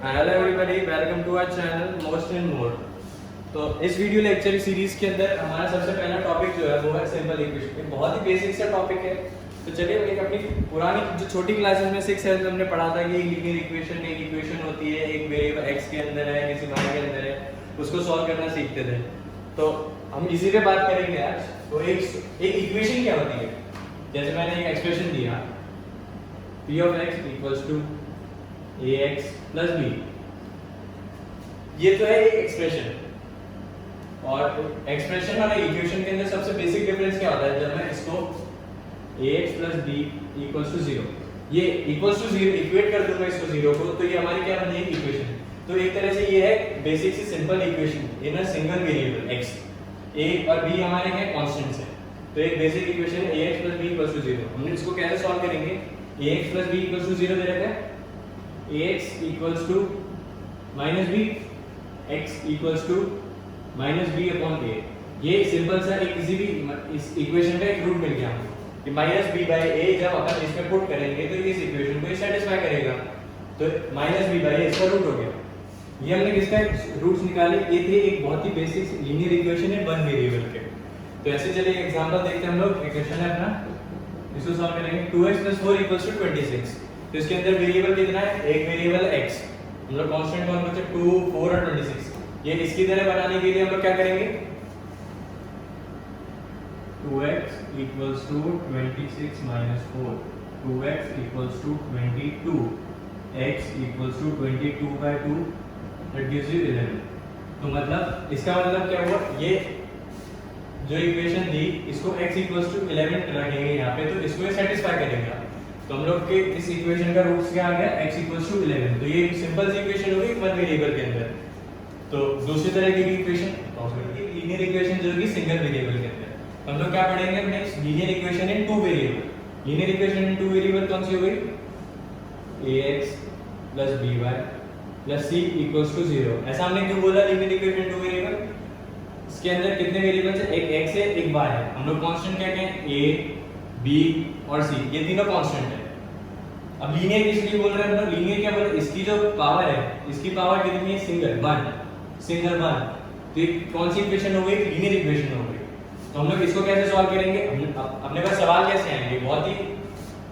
Hello everybody, welcome to our channel most and more. तो इस video lecture series के अंदर हमारा सबसे पहला टॉपिक जो है वो है सिंपल इक्वेशन। बहुत ही बेसिक सा टॉपिक है। तो चलिए एक अपनी पुरानी जो छोटी क्लासेस में 6 7 हमने पढ़ा था कि लीनियर इक्वेशन एक इक्वेशन होती है, एक वेरिएबल x के अंदर है, किसी y के अंदर है, उसको सॉल्व करना सीखते थे। तो हम इसी पे बात करेंगे आज। तो एक इक्वेशन क्या होती है, जैसे मैंने एक एक्सप्रेशन दिया p of x equals to ax plus b, ये तो है एक एक्सप्रेशन। और एक्सप्रेशन और इक्वेशन के अंदर सबसे बेसिक डिफरेंस क्या होता है, जब मैं इसको ax plus b equals to 0, ये equals to 0 इक्वेट कर दूंगा इसको 0 को, तो ये हमारी क्या बन जाएगी इक्वेशन। तो एक तरह से ये है बेसिक सी simple equation in a single variable x। a और b हमारे क्या कांस्टेंट्स हैं। तो एक बेसिक इक्वेशन है ax plus b equals to 0। हमने इसको कैसे सॉल्व करेंगे, ax plus b equals to 0 दे रखा है, ax equals to minus b, x equals to minus b upon a। ये सिंपल सा एक किसी भी इस इक्वेशन का एक रूट मिल गया हमको कि माइनस बी बाई ए जब अपन इसमें पुट करेंगे तो इस इक्वेशन को सेटिस्फाई करेगा। तो माइनस बी बाई ए इसका रूट हो गया। ये हमने किसका रूट्स निकाले, ये थे एक बहुत ही बेसिक लीनियर इक्वेशन है वन वेरिएबल के। तो ऐसे चलिए एक एग्जांपल देखते हैं हम लोग। इक्वेशन है अपना, इसको सॉल्व करेंगे 2x + 4 = 26। तो इसके अंदर वेरिएबल कितना है, एक वेरिएबल x, मतलब कांस्टेंट कौन बचे 2 4 और 26। ये इसकी तरह बनाने के लिए हम लोग क्या करेंगे, 2x equals to 26 minus 4, 2x equals to 22, x equals to 22 by 2, that gives you 11। तो मतलब इसका मतलब क्या हुआ, ये जो इक्वेशन दी इसको x equals to 11 रखेंगे यहाँ पे, तो इसको ये सेटिस्फाई करेगा। तो हम लोग के इस इक्वेशन का रूट्स क्या आ गया, x equals to 11। तो ये सिंपल सी इक्वेशन होगी वन वेरिएबल के अंदर। तो दूसरी तरह की इक्वेशन लीनियर इक्वेशन जो होगी सिंगल वेरिएबल के अंदर। हम लोग क्या पढ़ेंगे next, linear equation in two variable. Linear equation in two variable कौन सी हो गई, ax plus by plus c equals to 0। ऐसा हमने क्यों बोला लीनियर इक्वेशन टू वेरिएबल, इसके अंदर कितने वेरिएबल्स है, एक x है एक y है। हम लोग कांस्टेंट क्या कहें, a b और c, ये तीनों कांस्टेंट है। अब लीनियर किसलिए बोल रहे हैं हम लोग, लीनियर क्या बोल रहे हैं, इसकी जो पावर है, इसकी पावर कितनी है, सिंगल वन। तो ये कौन सी इक्वेशन हो गई, लीनियर इक्वेशन हो गई। तो हम लोग इसको कैसे सॉल्व करेंगे, अपने पास सवाल कैसे आएंगे, बहुत ही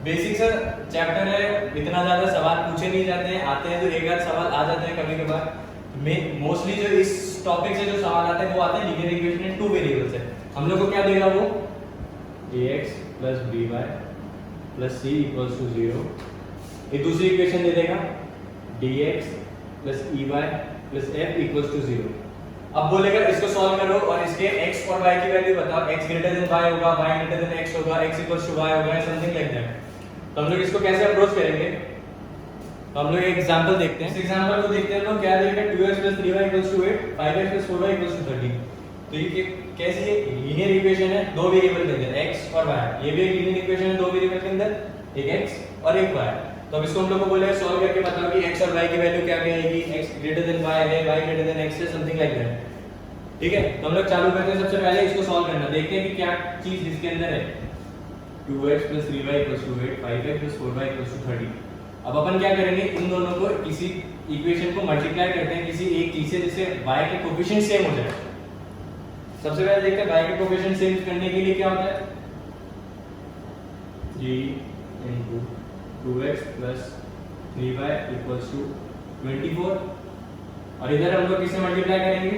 बेसिक सा चैप्टर है, इतना ज्यादा सवाल पूछे नहीं जाते हैं, आते हैं तो एक आध सवाल आ जाते हैं कभी कभार। मोस्टली जो इस टॉपिक से जो सवाल आते हैं वो आते हैं linear equation in two variables है। हम लोग को क्या देगा वो, ax plus by plus c equals to 0। एक दूसरी इक्वेशन दे देगा dx plus ey plus f equals to 0। अब बोलेगा इसको सॉल्व करो और इसके x और y की वैल्यू बताओ, x ग्रेटर देन y होगा, y ग्रेटर देन x होगा, x इक्वल्स टू y होगा, समथिंग लाइक दैट। तो हम लोग इसको कैसे अप्रोच करेंगे, तो हम लोग एक एग्जांपल देखते हैं। इस एग्जांपल को देखते हैं हम लोग, क्या देगा 2x + 3y = 8, 5x + 4y = 13। तो ये कैसी है, लीनियर इक्वेशन है दो वेरिएबल के अंदर x और y। ये भी एक लीनियर इक्वेशन है दो वेरिएबल के अंदर, एक x और एक y। तो अब इसको हम लोग को बोलेगा सॉल्व करके बताओ कि x और y की वैल्यू क्या क्या आएगी, x ग्रेटर देन y है, y ग्रेटर देन x है, समथिंग लाइक दैट। ठीक है, तो हम लोग चालू करते हैं। सबसे पहले इसको सॉल्व करना, देखते हैं कि क्या चीज इसके अंदर है। 2x + 3y = 8, 5x + 4y = 13। अब अपन क्या करेंगे, इन दोनों को किसी इक्वेशन को मल्टीप्लाई करते हैं किसी एक चीज से जिससे y के कोएफिशिएंट सेम हो जाए। सबसे पहले देखते हैं y के कोएफिशिएंट सेम करने के लिए क्या होता है, 3 * 2x + 3y = 24। और इधर हम लोग किससे मल्टीप्लाई करेंगे,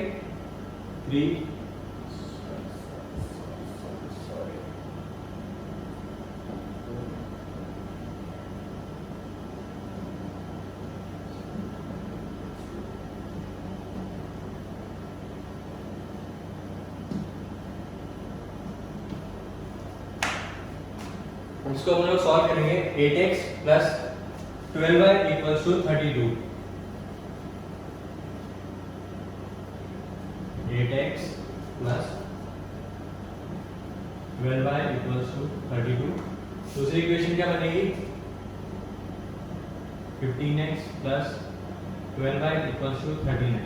3 इसको हम लोग सॉल्व करेंगे 8x + 12y = 32। 8x + 12y = 32। दूसरी इक्वेशन क्या बनेगी, 15x + 12y = 39।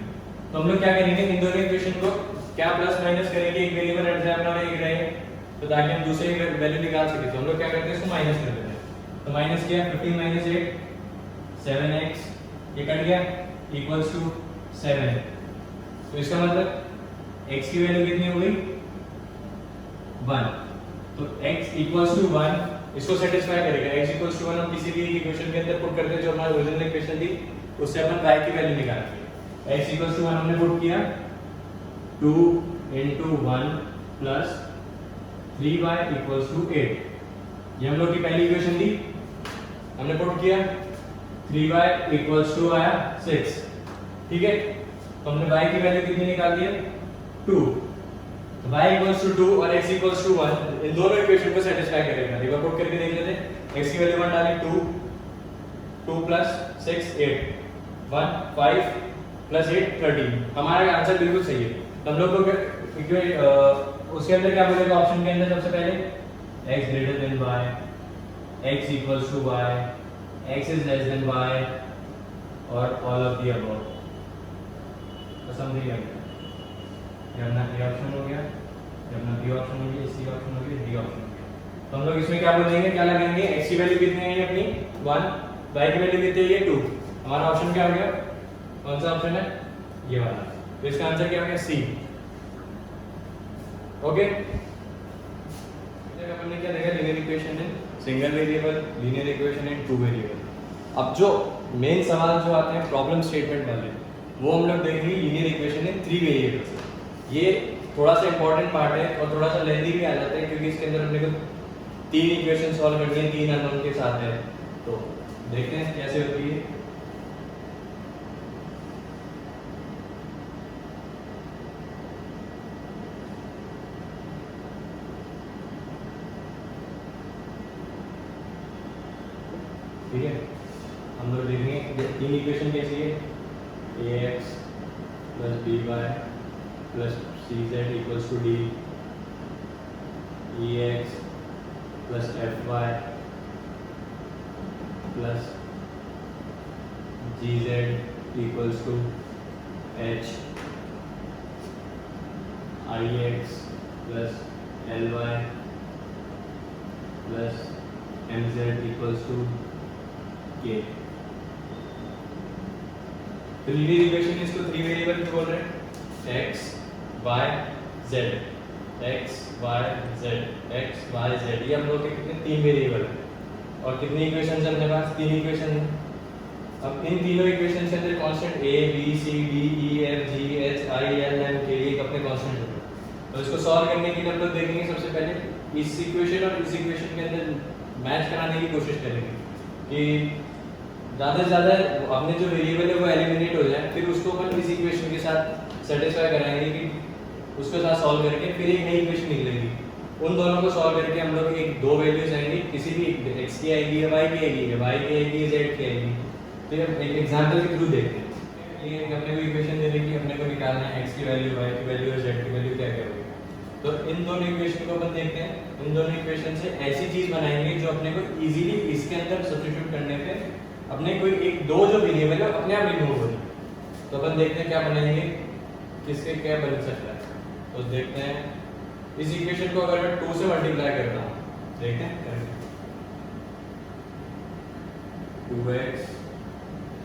तो हम लोग क्या करेंगे, इन दोनों इक्वेशन को क्या प्लस माइनस करेंगे, एक वेरिएबल हट जाए अपना एक रहे, तो ताकि हम दूसरी वैल्यू निकाल सके। तो हम लोग क्या करते हैं, इसको माइनस कर देते हैं। तो माइनस किया, 15 - 8 7x, ये कट गया इक्वल्स टू 7। तो इसका मतलब x की वैल्यू कितनी हो गई 1। तो x इक्वल्स टू 1 इसको सेटिस्फाई करेगा। x इक्वल्स टू 1 हम किसी भी इक्वेशन के अंदर पुट करते हैं जो हमारी ओरिजिनल इक्वेशन थी, उससे अपन y की वैल्यू निकालते हैं। x इक्वल्स टू 1 हमने पुट किया 2 into 1 plus 3y equals to 8। ये हम लोग की पहली इक्वेशन थी, हमने पुट किया 3y equals to आया 6। ठीक है, तो हमने y की वैल्यू कितनी निकाल दी है 2। तो y equals to 2 और x equals to 1 इन दोनों इक्वेशन को सेटिस्फाई करेगा। एक बार पुट करके देख लेते हैं। x की वैल्यू 1 डालें 2 plus 6 8 1 5 plus 8 13। हमारा आंसर बिल्कुल सही है। तो हम लोग को उसके अंदर क्या बोलेगा ऑप्शन के अंदर सबसे पहले x greater than y, x equals to y, x is less than y और all of the above। तो समझ गया, ये अपना ए ऑप्शन हो गया, ये अपना बी ऑप्शन हो गया, सी ऑप्शन हो गया, डी ऑप्शन हो गया। तो हम लोग इसमें क्या बोलेंगे, क्या लगाएंगे, x की वैल्यू कितनी है अपनी 1, y की वैल्यू कितनी है 2। हमारा ऑप्शन क्या हो गया, कौन सा ऑप्शन है ये वाला। तो इसका आंसर क्या हो गया सी। ओके, हमने क्या देखा, लीनियर इक्वेशन है सिंगल वेरिएबल, लीनियर इक्वेशन है टू वेरिएबल। अब जो मेन सवाल जो आते हैं प्रॉब्लम स्टेटमेंट वाले, वो हम लोग देखेंगे लीनियर इक्वेशन है थ्री वेरिएबल से। ये थोड़ा सा इंपॉर्टेंट पार्ट है और थोड़ा सा लेंथी भी आ जाता है क्योंकि इसके अंदर हमने को तीन इक्वेशन सॉल्व करनी है, तीन अननोन के साथ है। तो देखते हैं कैसे होती है। ठीक है, हम लोग देखेंगे तीन इक्वेशन कैसी है, ax plus by plus cz equals to d, ex plus fy plus gz equals to h, ix plus ly plus mz equals to k. तो लीनियर इक्वेशन इसको थ्री वेरिएबल में बोल रहे हैं, x y z, x y z, x y z। ये हम लोग के कितने तीन वेरिएबल हैं और कितनी इक्वेशन है अपने पास, तीन इक्वेशन है। अब इन तीनों इक्वेशन के अंदर constant a b c d e f g h i l m k एक अपने कांस्टेंट होते हैं। तो इसको सॉल्व करने के लिए हम लोग देखेंगे सबसे पहले इस इक्वेशन और इस इक्वेशन के अंदर मैच कराने की कोशिश करेंगे कि ज़्यादा से ज़्यादा अपने जो वेरिएबल है वो एलिमिनेट हो जाए, फिर उसको अपन इस इक्वेशन के साथ सेटिस्फाई कराएंगे कि उसके साथ सॉल्व करके फिर एक नई इक्वेशन निकलेगी। उन दोनों को सॉल्व करके हम लोग एक दो वैल्यूज आएंगी, किसी भी x की आएगी या y की आएगी, या y की आएगी या z की आएगी। तो ये एक एग्जांपल के थ्रू देखते हैं। ये अपने को इक्वेशन दे देगी, अपने को निकालना है x की वैल्यू, y की वैल्यू और z की वैल्यू क्या क्या होगी। तो इन दोनों इक्वेशन को अपन देखते हैं। इन दोनों इक्वेशन से ऐसी चीज़ बनाएंगे जो अपने को इजीली इसके अंदर सब्स्टिट्यूट करने पे अपने कोई एक दो जो वेरिएबल है अपने आप रिमूव हो जाए। तो अपन देखते हैं क्या बनाएंगे, किसके क्या बन सकता है। तो देखते हैं इस इक्वेशन को अगर मैं 2 से मल्टीप्लाई करता हूँ, देखते हैं 2x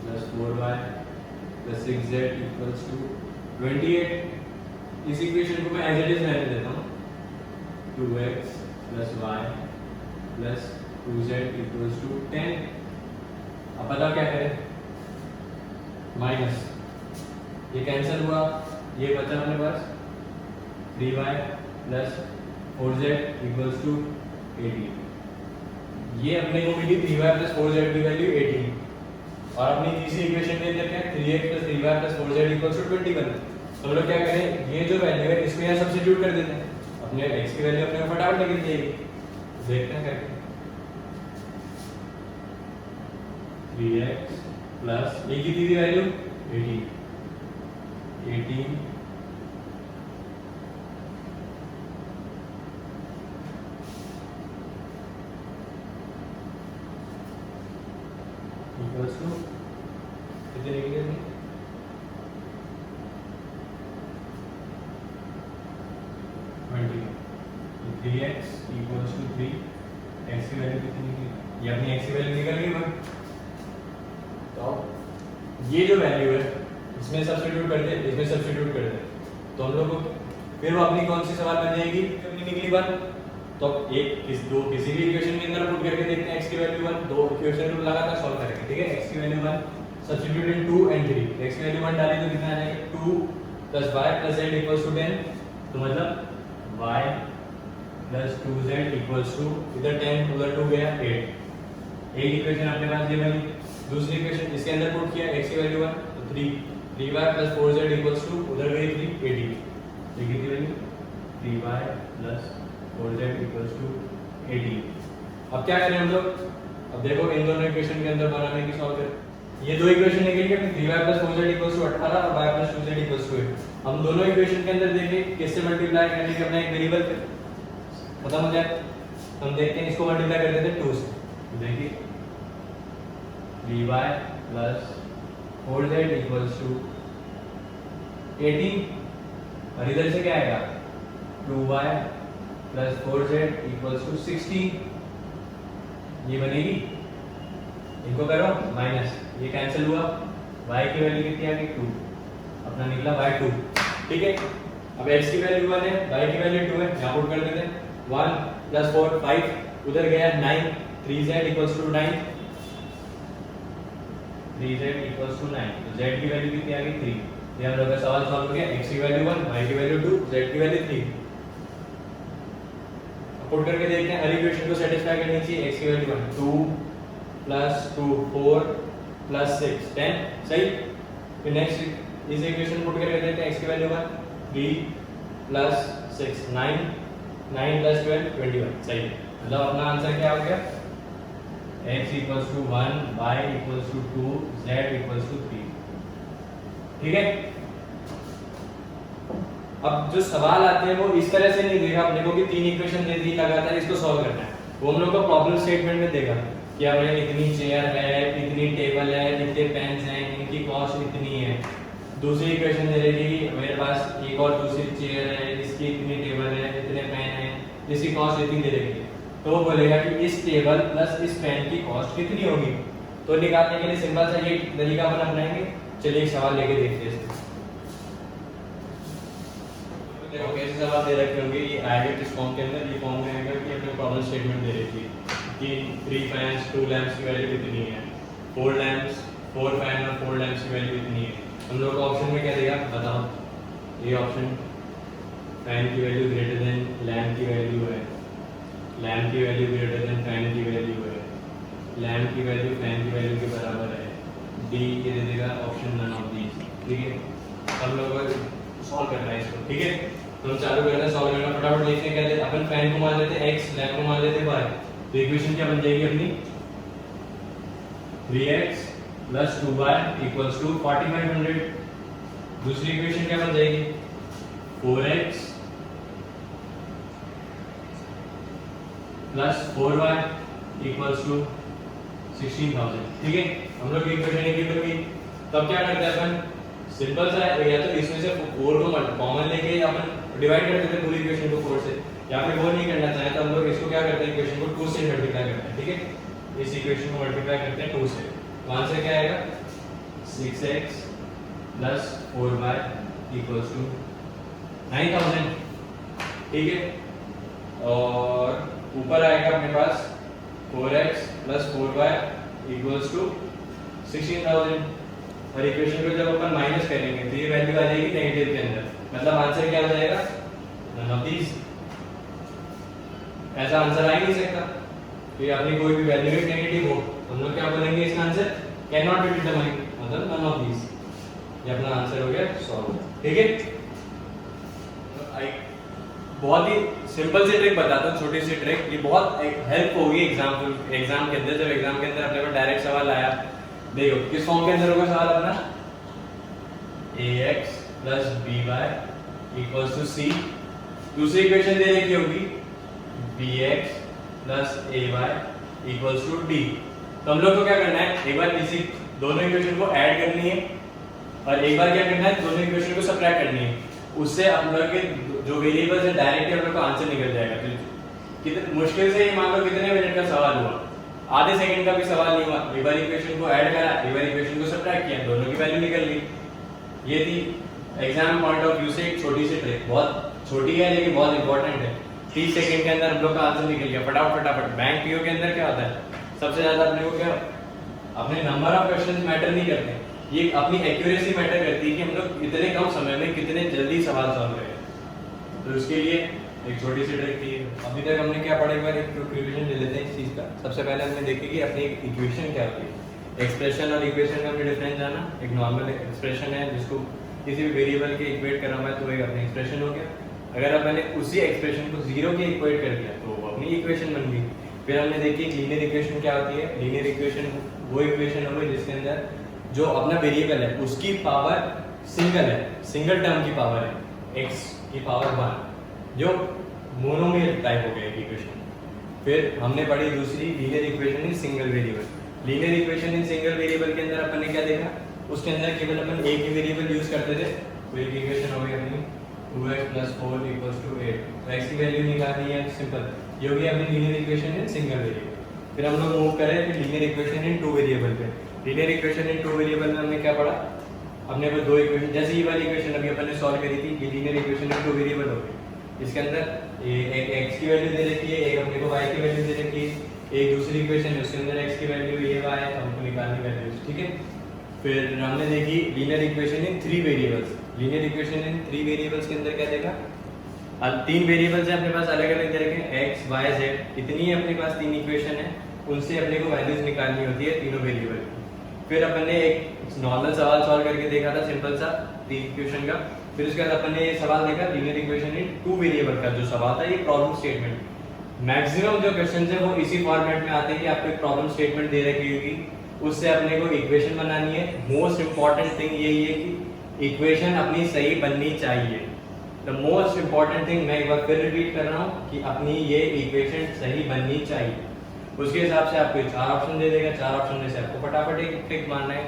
plus 4y plus 6z equals to 28। इस इक्वेशन को मैं एज इट इज रहने देता हूँ, 2x plus y plus 2z equals to 10। अब बताओ क्या करें, माइनस ये कैंसिल हुआ, ये बचा अपने पास 3y plus 4z equals to 18। ये अपने को मिली 3y प्लस 4z की वैल्यू 18 और अपनी तीसरी इक्वेशन के अंदर क्या 3x plus 3y plus 4z equals to 21। तो हम लोग क्या करें, ये जो वैल्यू है इसको यहाँ सब्स्टिट्यूट कर देते हैं, अपने x की वैल्यू अपने को फटाफट निकल जाएगी। देखते हैं करके 3x प्लस ये की थी वैल्यू 18 इक्वल्स टू कितने निकले थे 20। 3x इक्वल्स टू 3, x की वैल्यू कितनी निकली, ये अपनी x की वैल्यू निकल गई भाई। तो ये जो वैल्यू है इसमें सब्स्टिट्यूट कर दे, इसमें सब्स्टिट्यूट कर दे, तो हम लोग को फिर वो अपनी कौन सी सवाल बन जाएगी, अपनी निकली बात। तो किसी भी इक्वेशन के अंदर पुट करके देखते हैं x की वैल्यू 1, दो इक्वेशन को लगातार सॉल्व करेंगे, ठीक है। x की value 1 substitute in 2 and 3, x की वैल्यू 1 डाली तो कितना आ जाएगा 2 + y + z = 10, तो मतलब y + 2z = इधर 10 उधर 2 गया 8। एक इक्वेशन अपने पास ये बनी। दूसरी इक्वेशन इसके अंदर पुट किया x की वैल्यू 1 तो 3y + 4z = उधर गई 3 18, तो कितनी बनी 3y + 4z = 18। अब क्या करें हम लोग, अब देखो इन दोनों इक्वेशन के अंदर बनाने की सॉल्व करें। ये दो इक्वेशन निकल गई, 3y + 4z = 18 और y + 2z = 8। हम दोनों इक्वेशन के अंदर देखें किससे मल्टीप्लाई करने के, अपना एक वेरिएबल पे खत्म हो जाए। हम देखते हैं इसको मल्टीप्लाई कर देते हैं 2 से, देखिए 3y + 4z = 18 और इधर से क्या आएगा 2y + 4z = 16। ये बनेगी, इनको करो माइनस, ये कैंसिल हुआ, y की वैल्यू कितनी आ गई 2, अपना निकला y 2, ठीक है। अब x की वैल्यू 1 है, y की वैल्यू 2 है, यहाँ पुट कर देते हैं 1 + 4 5, उधर गया 9, 3z = 9, 3z = 9, तो z की वैल्यू कितनी आ गई 3। ये हम लोग का सवाल सॉल्व हो गया, x की वैल्यू 1, y की वैल्यू 2, z की वैल्यू 3। पुट करके देखते हैं हर इक्वेशन को सेटिस्फाई करनी चाहिए। x की वैल्यू 1 2 + 2 4 + 6 10, सही। फिर नेक्स्ट इस इक्वेशन पुट करके देखते हैं x की वैल्यू 1 3 + 6 9 9 + 12 21, सही। मतलब अपना आंसर क्या हो गया x = 1 y = 2 z = 3, ठीक है। अब जो सवाल आते हैं वो इस तरह से नहीं देगा अपने को कि 3 इक्वेशन दे दी लगातार इसको सॉल्व करना है। वो हम लोग को प्रॉब्लम स्टेटमेंट में देगा कि हमें इतनी चेयर है, इतनी टेबल है, इतने पेन्स हैं, इनकी कॉस्ट इतनी है। दूसरी इक्वेशन दे देगी मेरे पास एक और दूसरी चेयर है, इसकी इतनी टेबल है, इतने पेन है, इसकी कॉस्ट इतनी दे देगी। तो वो बोलेगा कि इस टेबल प्लस इस पेन की कॉस्ट कितनी होगी। तो निकालने के लिए सिंपल सा ये तरीका अपन अपनाएंगे। चलिए एक सवाल लेके देखते हैं। देखो कैसे सवाल दे रखे होंगे, ये आएगा किस फॉर्म के अंदर, ये फॉर्म में आएगा कि अपने प्रॉब्लम स्टेटमेंट दे रखी है कि 3 फैंस 2 लैंप्स की वैल्यू कितनी है, 4 लैंप्स 4 फैन और 4 लैंप्स की वैल्यू कितनी है। हम लोग को ऑप्शन में क्या देगा बताओ। ये ऑप्शन फैन की वैल्यू ग्रेटर देन लैंप की वैल्यू है, लैंप की वैल्यू ग्रेटर देन फैन की वैल्यू है, लैंप की वैल्यू फैन की वैल्यू के बराबर है। डी ये दे देगा ऑप्शन नन ऑफ दीज, ठीक है। हम लोग सॉल्व करना है इसको, ठीक है। तो हम चालू करते हैं सॉल्व करना, फटाफट देखते हैं क्या दे। अपन फैन को मान लेते हैं x, लैंप को मान लेते हैं y। तो इक्वेशन क्या बन जाएगी अपनी 3x + 2y = 4500। दूसरी इक्वेशन क्या बन जाएगी 4x + 4y = 16000, ठीक है। हम लोग इक्वेशन एक ही होगी। तब क्या करते हैं अपन सिंपल सा है, या तो इसमें से 4 को कॉमन लेके अपन डिवाइड कर देते हैं पूरी इक्वेशन को 4 से, या फिर वो नहीं करना चाहे तो हम लोग इसको क्या करते हैं इक्वेशन को 2 से मल्टीप्लाई करते हैं, ठीक है। इस इक्वेशन को मल्टीप्लाई करते हैं 2 से, तो आंसर क्या आएगा 6x + 4y = 9000, ठीक है। और ऊपर आएगा अपने पास 4x + 4y = 16000। और इक्वेशन को जब अपन माइनस करेंगे तो ये वैल्यू आ जाएगी नेगेटिव के अंदर, मतलब आंसर क्या हो जाएगा नन ऑफ दीज। ऐसा आंसर आ ही नहीं सकता कि अपनी कोई भी वैल्यू एक नेगेटिव हो। हम लोग क्या बोलेंगे इसका answer can not be determined, मतलब नन ऑफ दीज। ये अपना आंसर हो गया सॉल्व, ठीक है। बहुत ही सिंपल सी ट्रिक बताता हूँ, छोटी सी ट्रिक, ये बहुत हेल्प होगी एग्जाम के अंदर। जब एग्जाम के अंदर अपने पास डायरेक्ट सवाल आया, देखो किस फॉर्म के अंदर होगा सवाल अपना ax + by = c। दूसरी इक्वेशन दे रखी होगी bx + ay = d। तो हम लोग को क्या करना है, एक बार इसी दोनों इक्वेशन को ऐड करनी है और एक बार क्या करना है दोनों इक्वेशन को सब्ट्रैक्ट करनी है। उससे हम लोग के जो वेरिएबल्स है डायरेक्टली हम लोग को आंसर निकल जाएगा। कितने मुश्किल से मान लो कितने मिनट का सवाल हुआ, आधे सेकंड का भी सवाल नहीं हुआ, एक बार इक्वेशन को ऐड करा, एक बार इक्वेशन को सब्ट्रैक्ट किया, दोनों की वैल्यू निकल ली। ये थी एग्जाम पॉइंट ऑफ व्यू से एक छोटी सी ट्रिक, बहुत छोटी है लेकिन बहुत इंपॉर्टेंट है। 30 सेकंड के अंदर हम लोग का आंसर निकल गया फटाफट। बैंक पीओ के अंदर क्या होता है, सबसे ज्यादा अपने को क्या, अपने नंबर ऑफ क्वेश्चंस मैटर नहीं करते, ये अपनी एक्यूरेसी मैटर करती है कि हम लोग इतने कम समय में कितने जल्दी सवाल सॉल्व करें। तो उसके लिए एक छोटी सी ट्रिक थी। अभी तक हमने क्या पढ़ा, एक बार एक रिवीजन ले लेते हैं इस चीज का। सबसे पहले हमने देखी कि अपनी इक्वेशन क्या होती है। एक्सप्रेशन और इक्वेशन का हमने डिफरेंस जाना। एक नॉर्मल एक्सप्रेशन है जिसको किसी भी वेरिएबल के इक्वेट करना हुआ है तो एक अपनी एक्सप्रेशन हो गया। अगर अब मैंने उसी एक्सप्रेशन को जीरो के इक्वेट कर दिया तो वो अपनी इक्वेशन बन गई। फिर हमने देखी लीनियर इक्वेशन क्या होती है। लीनियर इक्वेशन वो इक्वेशन हो गई जिसके अंदर जो अपना वेरिएबल है उसकी पावर सिंगल है, सिंगल टर्म की पावर है x की पावर 1, जो मोनोमियल टाइप हो गया इक्वेशन। फिर हमने पढ़ी दूसरी linear equation in single variable. Linear equation in single variable के अंदर अपन ने क्या देखा, उसके अंदर केवल अपन एक ही वेरिएबल यूज करते थे। तो एक इक्वेशन हो गई अपनी 2x + 4 = 8, तो x की वैल्यू निकालनी है, सिंपल। ये हो गई अपनी linear equation in single variable. फिर हम लोग मूव करें फिर linear equation in two variable पे। Linear equation in two variable में हमने क्या पढ़ा, अपने को दो इक्वेशन, जैसे ये वाली इक्वेशन अभी अपन ने सॉल्व करी थी, ये linear equation in two variable हो गई। इसके अंदर एक x की वैल्यू दे रखी है, एक अपने को y की वैल्यू दे रखी है, एक दूसरी इक्वेशन है उसके अंदर x की वैल्यू ये y है, हमको निकालनी वैल्यूज, ठीक है। फिर हमने देखी linear equation in three variables. Linear equation in three variables के अंदर क्या देखा, तीन वेरिएबल्स हैं अपने पास अलग अलग दे रखे हैं, x y z, इतनी है अपने पास तीन इक्वेशन है, उनसे अपने को वैल्यूज निकालनी होती है तीनों वेरिएबल की। फिर अपन ने एक नॉर्मल सवाल सॉल्व करके देखा था, सिंपल सा तीन इक्वेशन का। फिर उसके बाद अपन ने ये सवाल देखा linear equation in two variable का, जो सवाल था ये प्रॉब्लम स्टेटमेंट। मैक्सिमम जो क्वेश्चंस है वो इसी फॉर्मेट में आते हैं कि आपको एक प्रॉब्लम स्टेटमेंट दे रखी होगी, उससे अपने को इक्वेशन बनानी है। मोस्ट इंपॉर्टेंट थिंग यही है कि इक्वेशन अपनी सही बननी चाहिए। द मोस्ट इंपॉर्टेंट थिंग, मैं एक बार फिर रिपीट कर रहा हूँ कि अपनी ये इक्वेशन सही बननी चाहिए। उसके हिसाब से आपको चार ऑप्शन दे देगा, चार ऑप्शन में से आपको फटाफट एक टिक मारना है।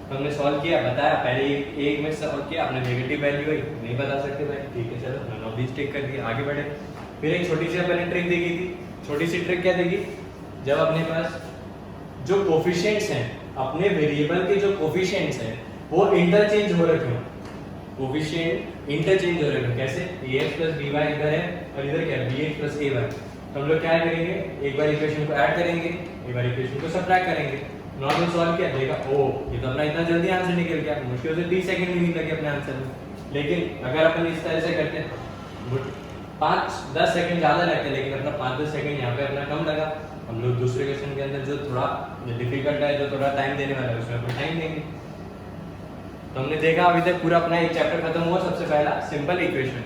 तो हमने सॉल्व किया, बताया, पहले एक में सॉल्व किया, आपने नेगेटिव वैल्यू आई, नहीं बता सकते भाई, ठीक है चलो नन ऑफ दिस टिक कर दिया, आगे बढ़े। फिर एक छोटी सी अपने ट्रिक देखी थी। छोटी सी ट्रिक क्या देखी, जब अपने पास जो कोफिशिएंट्स हैं, अपने वेरिएबल के जो कोफिशिएंट्स हैं वो इंटरचेंज हो रखे हो, कोफिशिएंट इंटरचेंज हो रखे हो। कैसे, ax + by इधर है और इधर क्या है bx + ay। तो हम लोग क्या करेंगे, एक बार इक्वेशन को ऐड करेंगे, एक बार इक्वेशन को सब्ट्रैक्ट करेंगे। नॉर्मल सॉल्व किया, देखा ओ ये तो अपना इतना जल्दी आंसर निकल गया, मुश्किल से 30 सेकंड भी नहीं लगे अपने आंसर में। लेकिन अगर अपन इस तरह से करते हैं 5-10 सेकंड ज़्यादा लगते हैं, लेकिन अपना 5-10 सेकंड यहाँ पे अपना कम लगा। हम लोग दूसरे क्वेश्चन के अंदर जो थोड़ा डिफिकल्ट है, जो थोड़ा टाइम देने वाला है, उसमें अपन टाइम देंगे। तो हमने देखा अभी तक पूरा अपना एक चैप्टर खत्म हुआ। सबसे पहला सिंपल इक्वेशन,